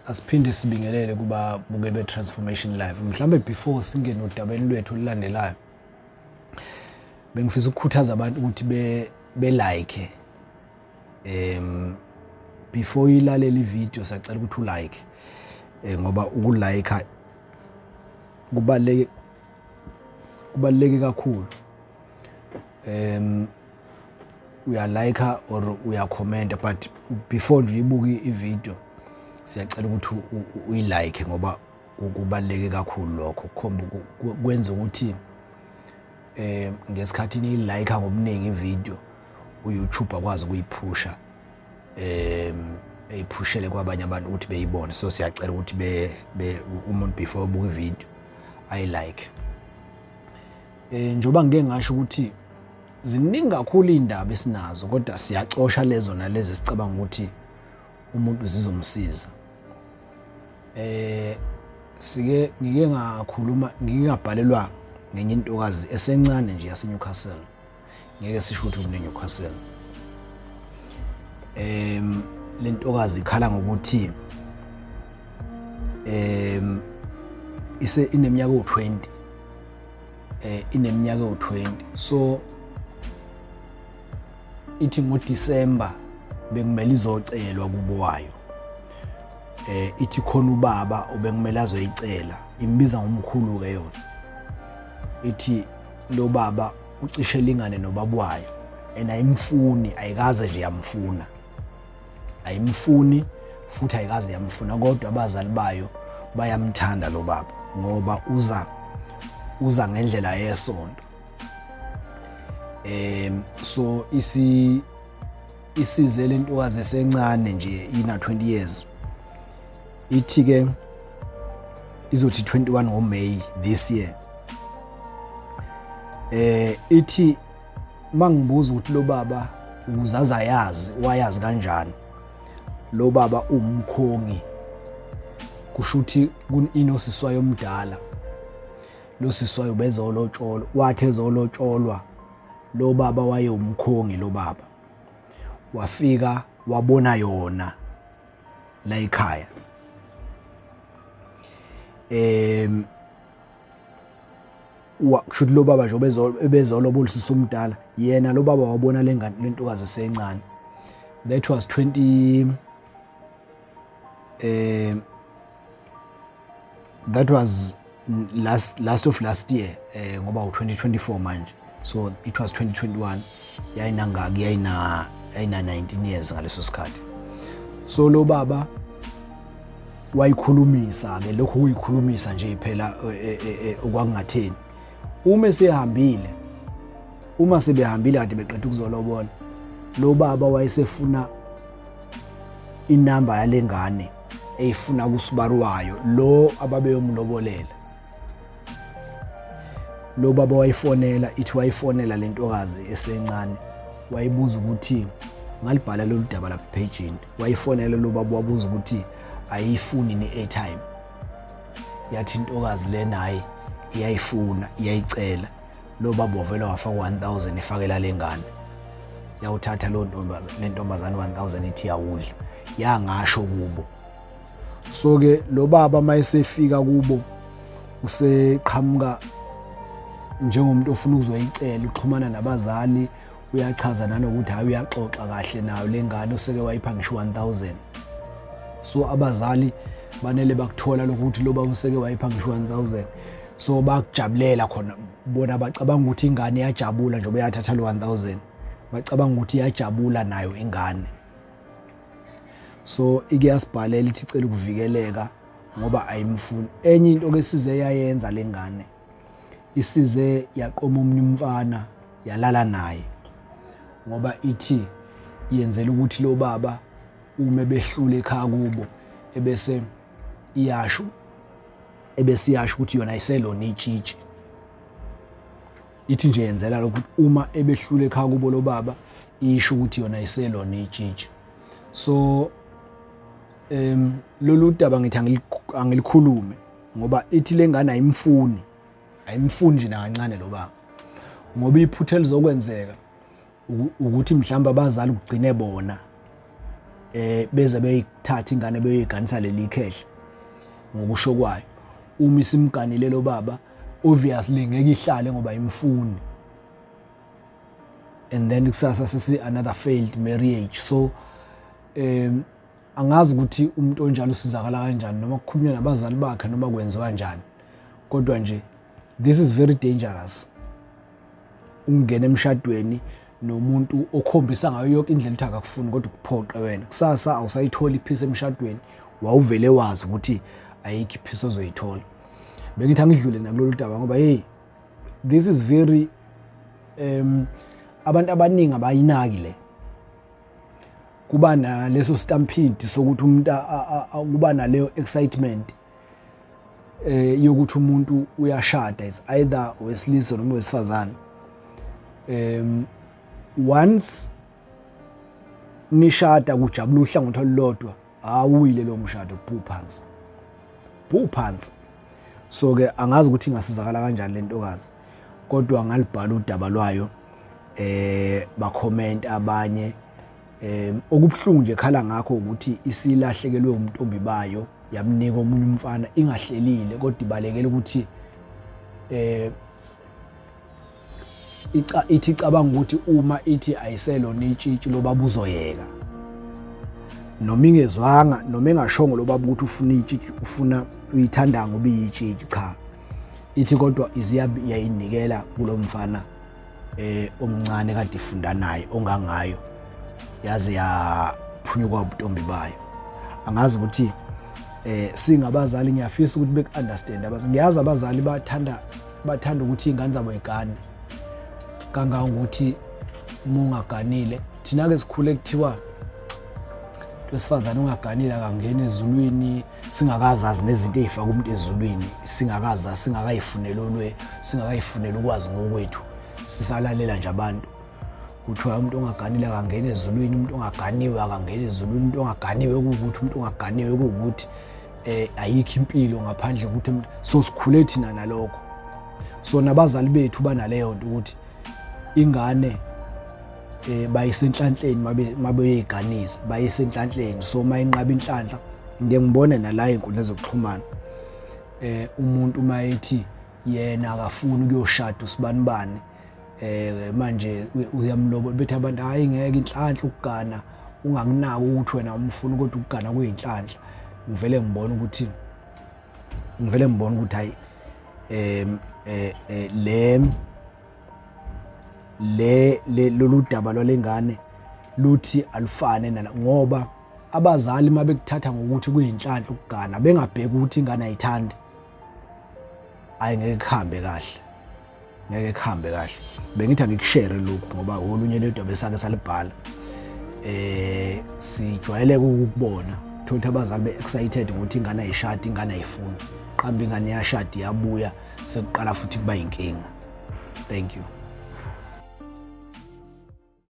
Asiphinde sibingelele kuba buke be Transformation Live. Mhlambe before singene udabeni lwethu olulandelayo, bengifisa ukukhuthaza abantu ukuthi be like before ilalela ivideo sacela ukuthi ulike ngoba ukulike kubaluleke kakhulu. Uyalike or uyakhomenta, but before nje ibuke ivideo siyacela ukuthi uyilike ngoba kubaluleke kakhulu lokho. Kukhomba kwenza ukuthi ngesikhathi niyilike ngobuningi ivideo uYouTube akwazi ukuyiphusha eyiphushele kwabanye abantu ukuthi beyibone. So siyacela ukuthi umuntu before ubuka ivideo ayilike. Njoba ngeke ngasho ukuthi ziningi kakhulu indaba esinazo, kodwa siyacosha lezo nalezi sicabanga ukuthi umuntu zizomsiza. Ngike ngingabhalelwa ngenye intokazi esencane nje yase Newcastle. Ngeke sisho ukuthi une Newcastle. Le ntokazi ikhala ngokuthi ineminyaka u20. Ineminyaka u20. So ithi ngoDisemba bekumele izocelwa kubo wayo. Ithi khona ubaba obekumele azoyicela, imbiza ngomkhulu ke yona. Ithi lo baba ucishe lingane nobaba wayo, ayimfuni, ayikaze nje yamfuna. Ayimfuni futhi ayikaze yamfuna, kodwa abazali bayo bayamthanda lo baba ngoba uza ngendlela yesonto. So isize lentokazi esencane nje ina 20 years. Ithi ke izothi 21 ngoMay this year. Ithi mangibuza ukuthi lo baba ukuzaza yazi wayazi kanjani. Lo baba umkhongi, kusho ukuthi inosiswayo omdala. Lo siswayo bezolotsholo, wathi ezolotsholwa lo baba waye umkhongi. Lo baba wafika wabona yona la ekhaya. Kushuthi lo baba nje bezolobolisisa umdala, yena lo baba wabona lentokazi esencane. That was 20 that was last of last year, ngoba u2024 manje. So it was 2021. Yayinangaki, yayina 19 years ngaleso sikhathi. So lo baba wayikhulumisa ke lokho kuyikhulumisa nje phela okwangatheni. Uma sebehambile kade beqeda ukuzolobola, lo baba wayesefuna inamba yalengane eyifuna kusibaru wayo lo ababeyomlobolela. Lo baba wayifonela, ithi wayifonela lentokazi esencane, wayibuza ukuthi ngalibhala lolu daba lapha page. Wayifonela lo baba wabuza ukuthi ayifuni ne-airtime. Yathi intokazi lena hayi iyayifuna, iyayicela. Lo baba wavela wafaka 1000 efakela lengane. Yawuthatha lo lentombazane 1000 ithi yawudla. Yangasho kubo. So ke lo baba mayesefika kubo useqhamuka njengomuntu ofuna ukuzoyicela, uxhumana nabazali, uyachaza nanokuthi hayi uyaxoxa kahle nayo lengane useke wayipha ngisho 1000. So abazali banele bakuthola lokuthi lo baba useke wayipha ngisho 1000. So bakujabulela khona, bona bacabanga ukuthi ingane iyajabula nje bayathatha lo 1000. Bacabanga ukuthi iyajabula nayo ingane. So ikuyasibhalela ithi icela ukuvikeleka ngoba ayimfuni. Enye into ke size yayenza lengane, isize yaqoma umunye umfana yalala naye ngoba ithi yenzela ukuthi lo baba uma behlule ekhaya kubo ebese iyasho ukuthi yona ayiselona itshitshi. Ithi nje yenzela ukuthi uma ebehlule ekhaya kubo lo baba isho ukuthi yona ayiselona itshitshi. So lolu daba ngithi angilikhulume ngoba ithi lengane ayimfuni nje nakancane lo baba, ngoba iphutha lizokwenzeka ukuthi mhlamba abazali kugcine bona beze beyithatha ingane beyiganisa leli khehla ngokusho kwayo. Uma isimganile lo baba obviously ngeke ihlale ngoba imfuni, and then kusasa sesi another failed marriage. So angazi ukuthi umuntu onjalo usizakala kanjani noma kukhulunywa nabazali bakhe noma kwenziwa kanjani, kodwa nje this is very dangerous ungena emshadweni nomuntu okhombisa ngayo yonke indlela ukuthi akakufuni kodwa ukuphoqe wena. Kusasa awusayithola iphisa emshadweni, wawuvele wazi ukuthi ayikho iphisa ozoyithola. Bengithi angidlule nakulolu daba ngoba this is very abantu abaningi abayinaki le. Kuba na leso stampede sokuthi umuntu kuba na leyo excitement yokuthi umuntu uyashada, it's either owesilisa noma owesifazane. Once nishada kujabula uhlangothi olulodwa, awuyile lo mshado phansi. So ke angazi ukuthi ingasizakala kanjani lentokazi, kodwa ngalibhala udaba lwayo ba comment abanye okubhlungu nje khala ngakho ukuthi isilahlekelwe umntombi bayo yamnika omunye umfana ingahlelile, kodwa ibalekele ukuthi ithi cabanga ukuthi uma ithi ayiselona itshitshi lo baba uzoyeka, noma ingezwanga noma engashongo lo baba ukuthi ufuna itshitshi, ufuna uyithanda ngoba iyitshitshi, cha, ithi kodwa iyayinikela kulo mfana omncane kade ifunda naye ongangayo yaze yaphunyuka ubuntombi bayo. Angazi ukuthi singabazali ngiyafisa ukuthi beku understand abazali. Ngiyazi abazali bathanda ukuthi ingane zabo igane kangangokuthi mungaganile. Thina ke sikhule kuthiwa wesifazane ungaganile akangena ezulwini, singakazazi nezinto ezifaka umuntu ezulwini, singakayifunela ukwazi ngokwethu, sisalalela nje abantu. Kuthiwa umuntu ongaganile akangena ezulwini, umuntu ongaganiwe akangena ezulwini, umuntu ongaganiwe ukuthi umuntu ongaganiwe ukuthi ayikho impilo ngaphandle ukuthi umuntu. So sikhule thina nalokho. So nabazali bethu banaleyo nto ukuthi ingane bayisenhlanhleni mabeyiganisa, bayisenhlanhleni. So mayinqaba inhlanhla, ngiyengibona nala inkundla zokuxhumana umuntu mayethi yena akafuni ukuyoshada usibanibani, manje uyamlobola bethi abantu hayi ngeke inhlanhla ukugana ungakunaki ukuthi wena umfuna kodwa ukugana kuyinhlanhla. Ngivele ngibona ukuthi hayi lolu daba lwalengane luthi alufane nala, ngoba abazali mabekuthatha ngokuthi kuyinhlanhla ukugana bengabheki ukuthi ingane ayithandi, ngeke kuhambe kahle. Bengithi angikushare lokhu ngoba olunye lodaba esake salibhala. Sijwayeleke ukubona thothi abazali be-excited ngokuthi ingane ayishada, ingane ayifuni, qhambe ingane yashada yabuya sekuqala futhi kuba inkinga. Thank you.